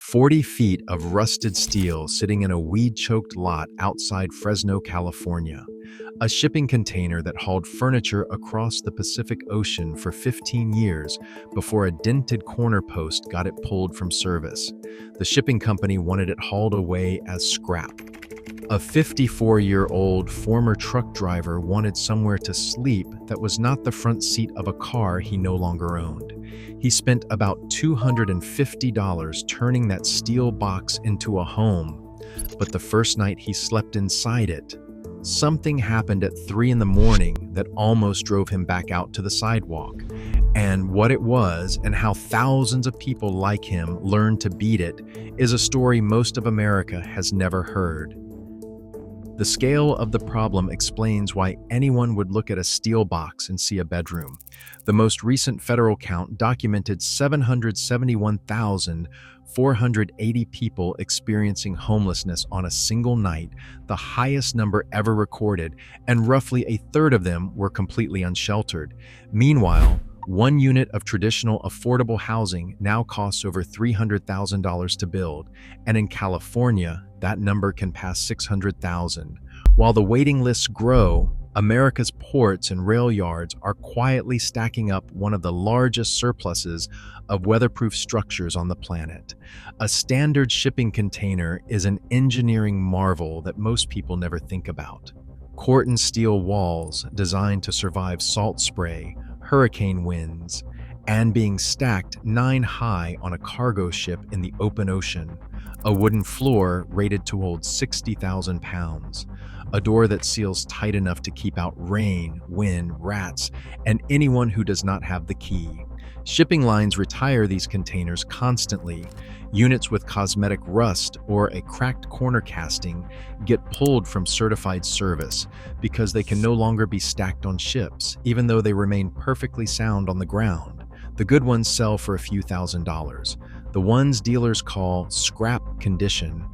40 feet of rusted steel sitting in a weed-choked lot outside Fresno, California. A shipping container that hauled furniture across the Pacific Ocean for 15 years before a dented corner post got it pulled from service. The shipping company wanted it hauled away as scrap. A 54-year-old former truck driver wanted somewhere to sleep that was not the front seat of a car he no longer owned. He spent about $250 turning that steel box into a home, but the first night he slept inside it, something happened at 3 in the morning that almost drove him back out to the sidewalk. And what it was and how thousands of people like him learned to beat it is a story most of America has never heard. The scale of the problem explains why anyone would look at a steel box and see a bedroom. The most recent federal count documented 771,480 people experiencing homelessness on a single night, the highest number ever recorded, and roughly a third of them were completely unsheltered. Meanwhile, one unit of traditional affordable housing now costs over $300,000 to build, and in California, that number can pass 600,000. While the waiting lists grow, America's ports and rail yards are quietly stacking up one of the largest surpluses of weatherproof structures on the planet. A standard shipping container is an engineering marvel that most people never think about. Corten steel walls designed to survive salt spray, hurricane winds, and being stacked 9 high on a cargo ship in the open ocean. A wooden floor rated to hold 60,000 pounds. A door that seals tight enough to keep out rain, wind, rats, and anyone who does not have the key. Shipping lines retire these containers constantly. Units with cosmetic rust or a cracked corner casting get pulled from certified service because they can no longer be stacked on ships, even though they remain perfectly sound on the ground. The good ones sell for a few $1,000s. The ones dealers call scrap condition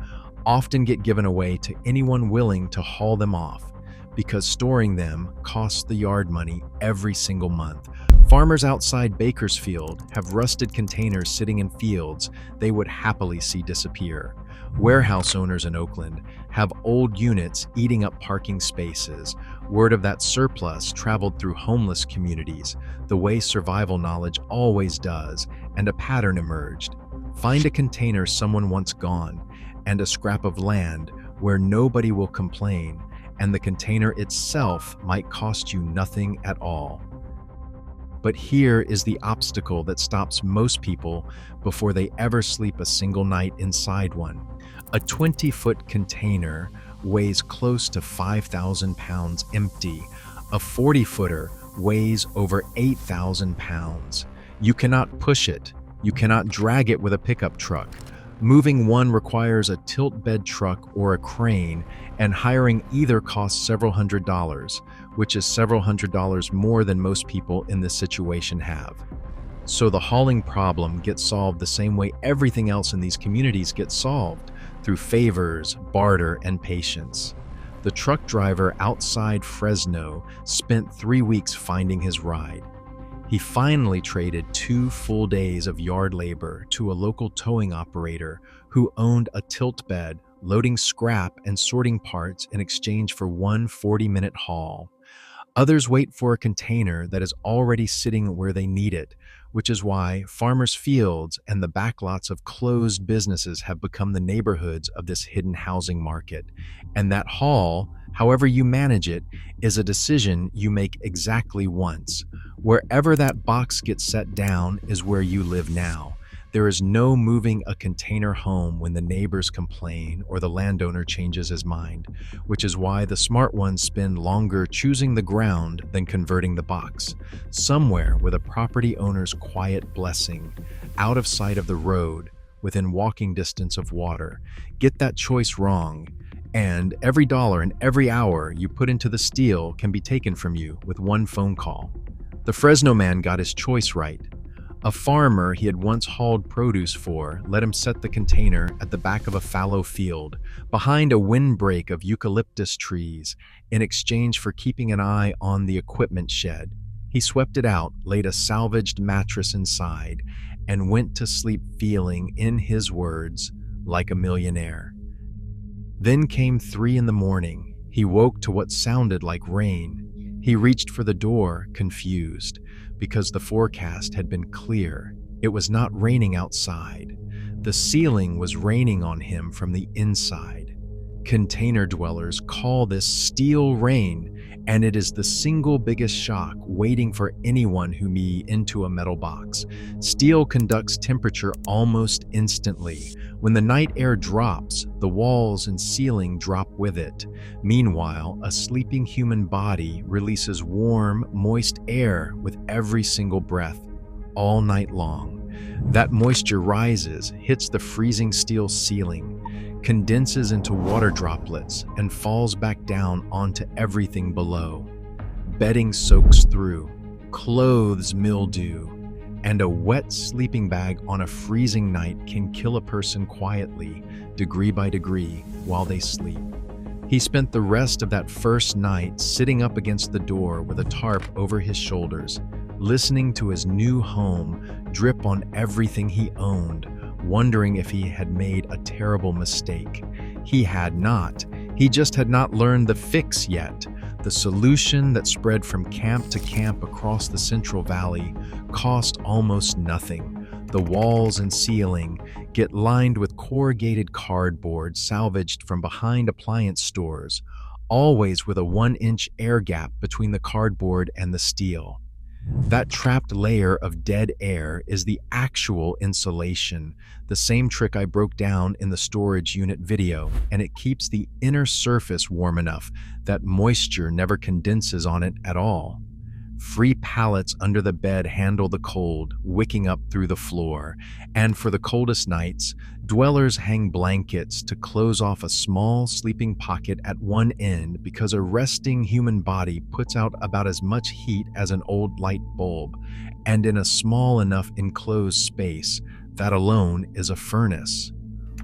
often get given away to anyone willing to haul them off because storing them costs the yard money every single month. Farmers outside Bakersfield have rusted containers sitting in fields they would happily see disappear. Warehouse owners in Oakland have old units eating up parking spaces. Word of that surplus traveled through homeless communities, the way survival knowledge always does, and a pattern emerged. Find a container someone wants gone, and a scrap of land where nobody will complain, and the container itself might cost you nothing at all. But here is the obstacle that stops most people before they ever sleep a single night inside one. A 20-foot container weighs close to 5,000 pounds empty. A 40-footer weighs over 8,000 pounds. You cannot push it. You cannot drag it with a pickup truck. Moving one requires a tilt bed truck or a crane, and hiring either costs several $100s, which is several $100s more than most people in this situation have. So the hauling problem gets solved the same way everything else in these communities gets solved, through favors, barter, and patience. The truck driver outside Fresno spent 3 weeks finding his ride. He finally traded 2 full days of yard labor to a local towing operator who owned a tilt bed, loading scrap and sorting parts in exchange for one 40-minute haul. Others wait for a container that is already sitting where they need it, which is why farmers' fields and the backlots of closed businesses have become the neighborhoods of this hidden housing market. And that haul, however you manage it, is a decision you make exactly once. Wherever that box gets set down is where you live now. There is no moving a container home when the neighbors complain or the landowner changes his mind, which is why the smart ones spend longer choosing the ground than converting the box. Somewhere with a property owner's quiet blessing, out of sight of the road, within walking distance of water. Get that choice wrong, and every dollar and every hour you put into the steel can be taken from you with one phone call. The Fresno man got his choice right. A farmer he had once hauled produce for let him set the container at the back of a fallow field, behind a windbreak of eucalyptus trees, in exchange for keeping an eye on the equipment shed. He swept it out, laid a salvaged mattress inside, and went to sleep feeling, in his words, like a millionaire. Then came 3 in the morning. He woke to what sounded like rain. He reached for the door, confused, because the forecast had been clear. It was not raining outside. The ceiling was raining on him from the inside. Container dwellers call this steel rain, and it is the single biggest shock waiting for anyone who be into a metal box. Steel conducts temperature almost instantly. When the night air drops, the walls and ceiling drop with it. Meanwhile, a sleeping human body releases warm, moist air with every single breath, all night long. That moisture rises, hits the freezing steel ceiling, condenses into water droplets, and falls back down onto everything below. Bedding soaks through, clothes mildew, and a wet sleeping bag on a freezing night can kill a person quietly, degree by degree, while they sleep. He spent the rest of that first night sitting up against the door with a tarp over his shoulders, listening to his new home drip on everything he owned, wondering if he had made a terrible mistake. He had not. He just had not learned the fix yet. The solution that spread from camp to camp across the Central Valley cost almost nothing. The walls and ceiling get lined with corrugated cardboard salvaged from behind appliance stores, always with a 1-inch air gap between the cardboard and the steel. That trapped layer of dead air is the actual insulation, the same trick I broke down in the storage unit video, and it keeps the inner surface warm enough that moisture never condenses on it at all. Free pallets under the bed handle the cold, wicking up through the floor, and for the coldest nights, dwellers hang blankets to close off a small sleeping pocket at one end because a resting human body puts out about as much heat as an old light bulb, and in a small enough enclosed space, that alone is a furnace.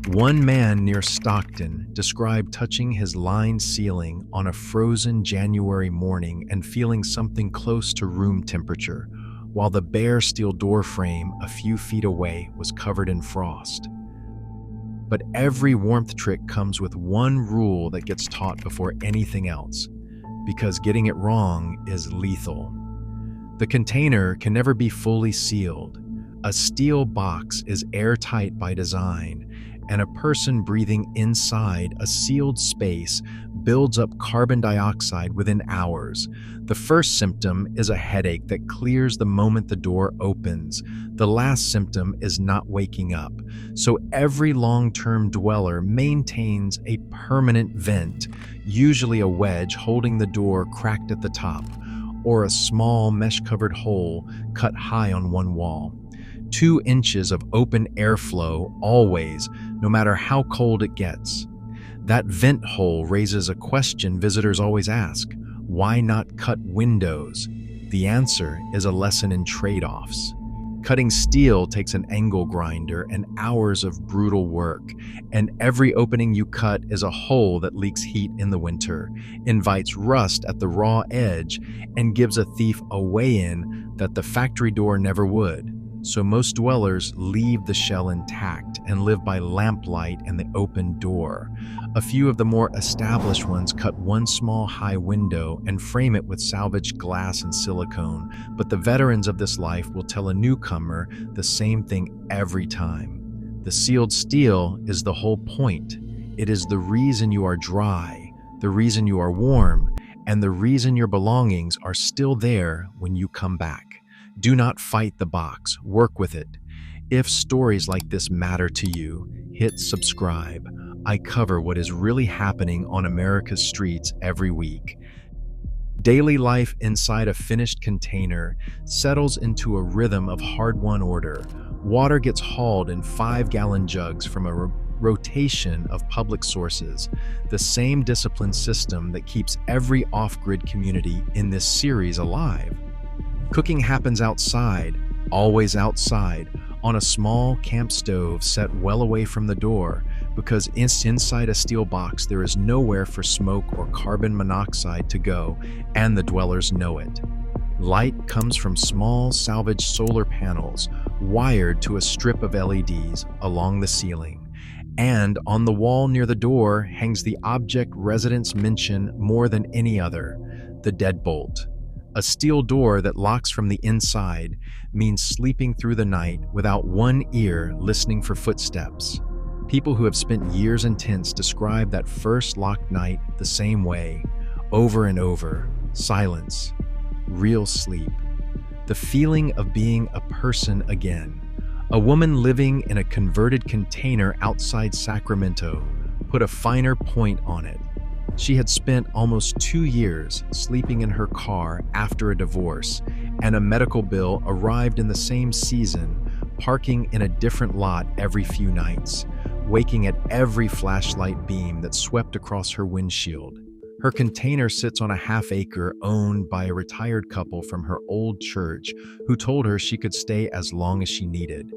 One man near Stockton described touching his lined ceiling on a frozen January morning and feeling something close to room temperature, while the bare steel door frame a few feet away was covered in frost. But every warmth trick comes with one rule that gets taught before anything else, because getting it wrong is lethal. The container can never be fully sealed. A steel box is airtight by design, and a person breathing inside a sealed space builds up carbon dioxide within hours. The first symptom is a headache that clears the moment the door opens. The last symptom is not waking up. So every long-term dweller maintains a permanent vent, usually a wedge holding the door cracked at the top, or a small mesh-covered hole cut high on one wall. 2 inches of open airflow always, no matter how cold it gets. That vent hole raises a question visitors always ask: why not cut windows? The answer is a lesson in trade-offs. Cutting steel takes an angle grinder and hours of brutal work, and every opening you cut is a hole that leaks heat in the winter, invites rust at the raw edge, and gives a thief a way in that the factory door never would. So most dwellers leave the shell intact and live by lamplight and the open door. A few of the more established ones cut one small high window and frame it with salvaged glass and silicone, but the veterans of this life will tell a newcomer the same thing every time. The sealed steel is the whole point. It is the reason you are dry, the reason you are warm, and the reason your belongings are still there when you come back. Do not fight the box, work with it. If stories like this matter to you, hit subscribe. I cover what is really happening on America's streets every week. Daily life inside a finished container settles into a rhythm of hard-won order. Water gets hauled in 5-gallon jugs from a rotation of public sources, the same disciplined system that keeps every off-grid community in this series alive. Cooking happens outside, always outside, on a small camp stove set well away from the door, because inside a steel box there is nowhere for smoke or carbon monoxide to go, and the dwellers know it. Light comes from small salvaged solar panels, wired to a strip of LEDs along the ceiling. And on the wall near the door hangs the object residents mention more than any other, the deadbolt. A steel door that locks from the inside means sleeping through the night without one ear listening for footsteps. People who have spent years in tents describe that first locked night the same way, over and over. Silence, real sleep, the feeling of being a person again. A woman living in a converted container outside Sacramento put a finer point on it. She had spent almost 2 years sleeping in her car after a divorce, and a medical bill arrived in the same season, parking in a different lot every few nights, waking at every flashlight beam that swept across her windshield. Her container sits on a half-acre owned by a retired couple from her old church who told her she could stay as long as she needed.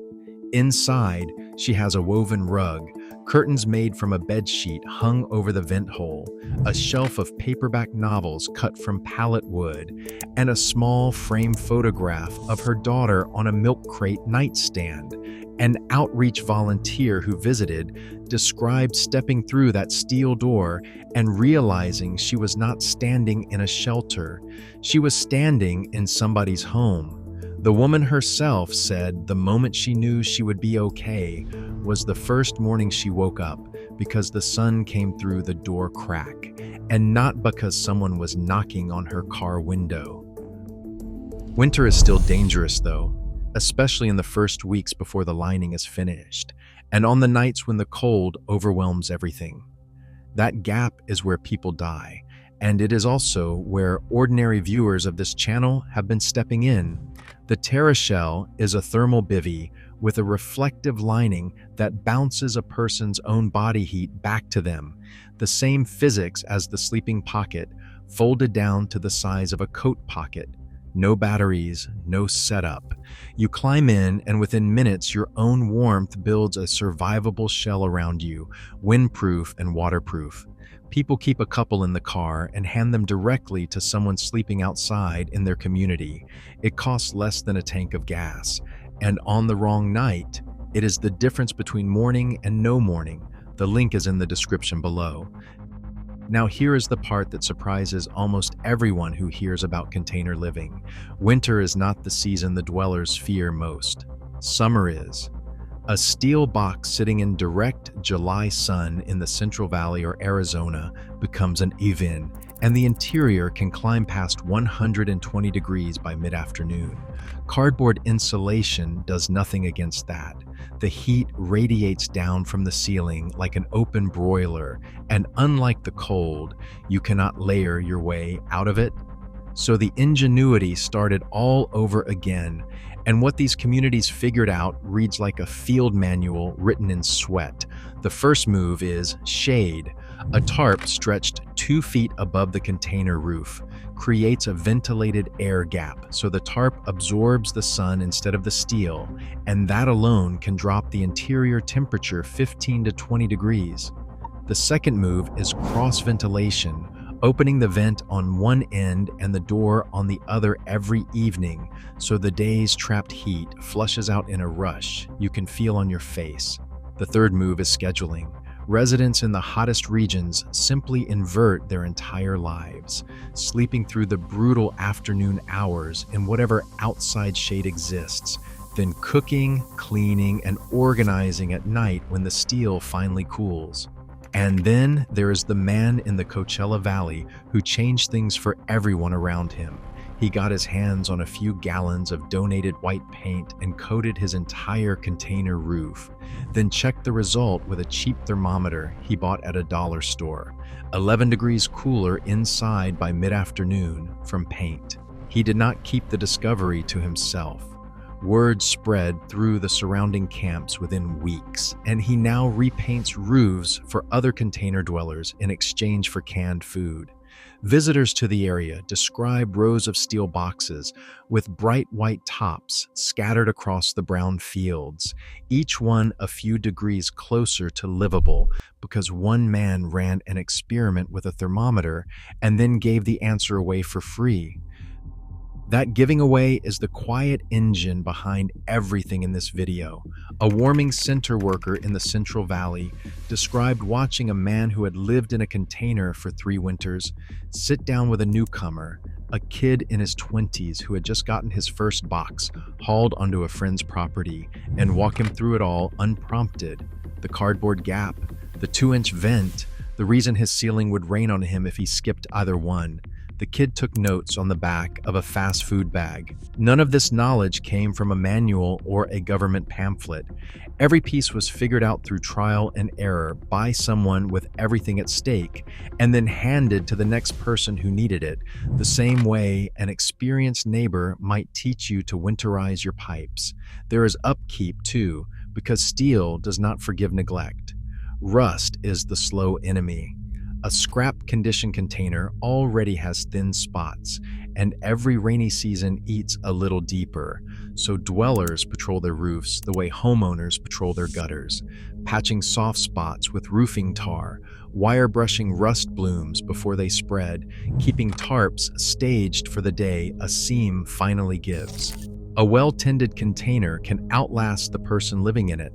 Inside, she has a woven rug, curtains made from a bedsheet hung over the vent hole, a shelf of paperback novels cut from pallet wood, and a small frame photograph of her daughter on a milk crate nightstand. An outreach volunteer who visited described stepping through that steel door and realizing she was not standing in a shelter. She was standing in somebody's home. The woman herself said the moment she knew she would be okay was the first morning she woke up because the sun came through the door crack, and not because someone was knocking on her car window. Winter is still dangerous though, especially in the first weeks before the lining is finished, and on the nights when the cold overwhelms everything. That gap is where people die, and it is also where ordinary viewers of this channel have been stepping in. The TerraShell is a thermal bivvy with a reflective lining that bounces a person's own body heat back to them, the same physics as the sleeping pocket, folded down to the size of a coat pocket. No batteries, no setup. You climb in, and within minutes, your own warmth builds a survivable shell around you, windproof and waterproof. People keep a couple in the car and hand them directly to someone sleeping outside in their community. It costs less than a tank of gas. And on the wrong night, it is the difference between morning and no morning. The link is in the description below. Now here is the part that surprises almost everyone who hears about container living. Winter is not the season the dwellers fear most. Summer is. A steel box sitting in direct July sun in the Central Valley or Arizona becomes an even, and the interior can climb past 120 degrees by mid-afternoon. Cardboard insulation does nothing against that. The heat radiates down from the ceiling like an open broiler, and unlike the cold, you cannot layer your way out of it. So the Ingenuity started all over again, and what these communities figured out reads like a field manual written in sweat. The first move is shade. A tarp stretched 2 feet above the container roof creates a ventilated air gap, so the tarp absorbs the sun instead of the steel, and that alone can drop the interior temperature 15 to 20 degrees. The second move is cross ventilation, opening the vent on one end and the door on the other every evening, so the day's trapped heat flushes out in a rush you can feel on your face. The third move is scheduling. Residents in the hottest regions simply invert their entire lives, sleeping through the brutal afternoon hours in whatever outside shade exists, then cooking, cleaning, and organizing at night when the steel finally cools. And then there is the man in the Coachella Valley who changed things for everyone around him. He got his hands on a few gallons of donated white paint and coated his entire container roof, then checked the result with a cheap thermometer he bought at a dollar store. 11 degrees cooler inside by mid-afternoon from paint. He did not keep the discovery to himself. Word spread through the surrounding camps within weeks, and he now repaints roofs for other container dwellers in exchange for canned food. Visitors to the area describe rows of steel boxes with bright white tops scattered across the brown fields, each one a few degrees closer to livable because one man ran an experiment with a thermometer and then gave the answer away for free. That giving away is the quiet engine behind everything in this video. A warming center worker in the Central Valley described watching a man who had lived in a container for 3 winters sit down with a newcomer, a kid in his 20s who had just gotten his first box hauled onto a friend's property, and walk him through it all unprompted. The cardboard gap, the 2-inch vent, the reason his ceiling would rain on him if he skipped either one. The kid took notes on the back of a fast food bag. None of this knowledge came from a manual or a government pamphlet. Every piece was figured out through trial and error by someone with everything at stake, and then handed to the next person who needed it, the same way an experienced neighbor might teach you to winterize your pipes. There is upkeep too, because steel does not forgive neglect. Rust is the slow enemy. A scrap condition container already has thin spots, and every rainy season eats a little deeper. So dwellers patrol their roofs the way homeowners patrol their gutters, patching soft spots with roofing tar, wire brushing rust blooms before they spread, keeping tarps staged for the day a seam finally gives. A well-tended container can outlast the person living in it.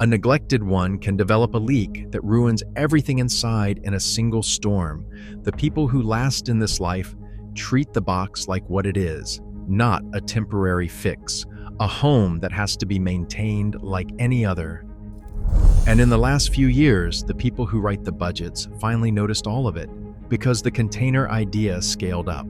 A neglected one can develop a leak that ruins everything inside in a single storm. The people who last in this life treat the box like what it is, not a temporary fix, a home that has to be maintained like any other. And in the last few years, the people who write the budgets finally noticed all of it, because the container idea scaled up.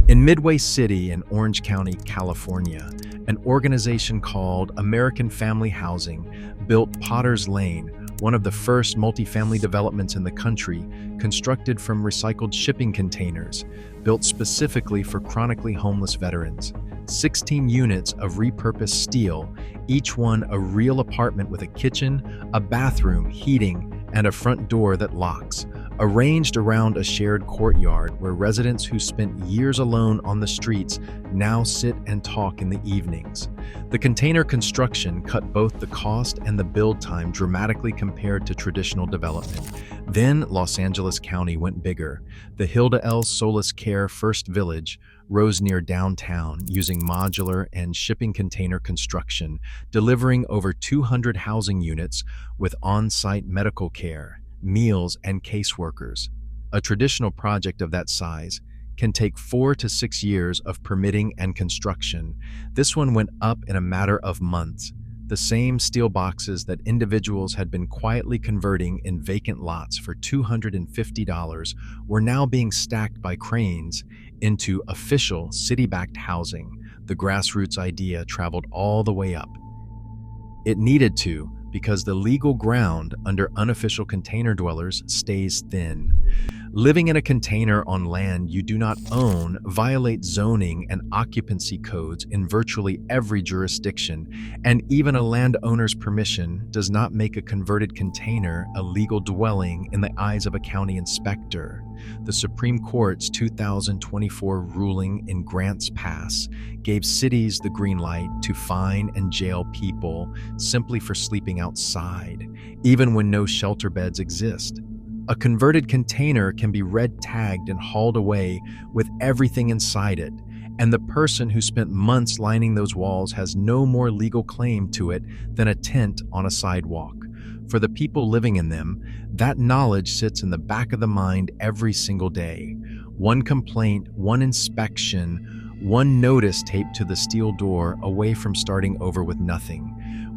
In Midway City in Orange County, California, an organization called American Family Housing built Potter's Lane, one of the first multifamily developments in the country, constructed from recycled shipping containers, built specifically for chronically homeless veterans. 16 units of repurposed steel, each one a real apartment with a kitchen, a bathroom, heating, and a front door that locks, arranged around a shared courtyard where residents who spent years alone on the streets now sit and talk in the evenings. The container construction cut both the cost and the build time dramatically compared to traditional development. Then Los Angeles County went bigger. The Hilda L. Solis Care First Village rose near downtown using modular and shipping container construction, delivering over 200 housing units with on-site medical care, meals, and caseworkers. A traditional project of that size can take 4 to 6 years of permitting and construction. This one went up in a matter of months. The same steel boxes that individuals had been quietly converting in vacant lots for $250 were now being stacked by cranes into official city-backed housing. The grassroots idea traveled all the way up. It needed to, because the legal ground under unofficial container dwellers stays thin. Living in a container on land you do not own violates zoning and occupancy codes in virtually every jurisdiction, and even a landowner's permission does not make a converted container a legal dwelling in the eyes of a county inspector. The Supreme Court's 2024 ruling in Grants Pass gave cities the green light to fine and jail people simply for sleeping outside, even when no shelter beds exist. A converted container can be red tagged and hauled away with everything inside it, and the person who spent months lining those walls has no more legal claim to it than a tent on a sidewalk. For the people living in them, that knowledge sits in the back of the mind every single day. One complaint, one inspection, one notice taped to the steel door away from starting over with nothing,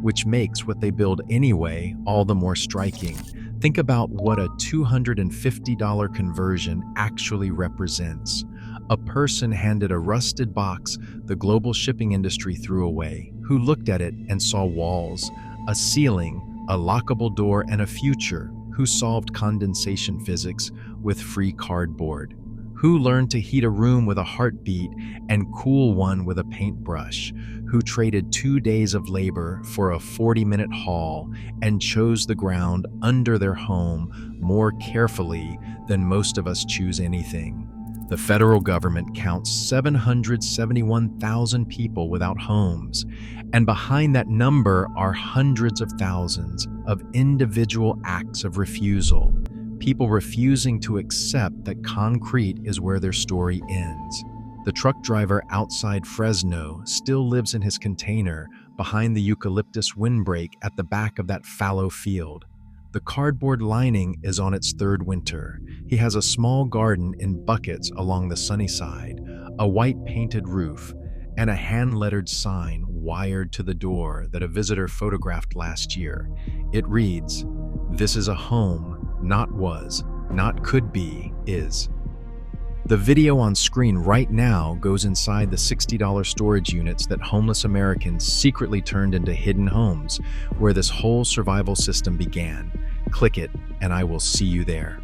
which makes what they build anyway all the more striking. Think about what a $250 conversion actually represents. A person handed a rusted box the global shipping industry threw away, who looked at it and saw walls, a ceiling, a lockable door, and a future, who solved condensation physics with free cardboard, who learned to heat a room with a heartbeat and cool one with a paintbrush, who traded 2 days of labor for a 40-minute haul and chose the ground under their home more carefully than most of us choose anything. The federal government counts 771,000 people without homes, and behind that number are hundreds of thousands of individual acts of refusal, people refusing to accept that concrete is where their story ends. The truck driver outside Fresno still lives in his container behind the eucalyptus windbreak at the back of that fallow field. The cardboard lining is on its third winter. He has a small garden in buckets along the sunny side, a white painted roof, and a hand-lettered sign wired to the door that a visitor photographed last year. It reads, "This is a home, not was, not could be, is." The video on screen right now goes inside the $60 storage units that homeless Americans secretly turned into hidden homes, where this whole survival system began. Click it, and I will see you there.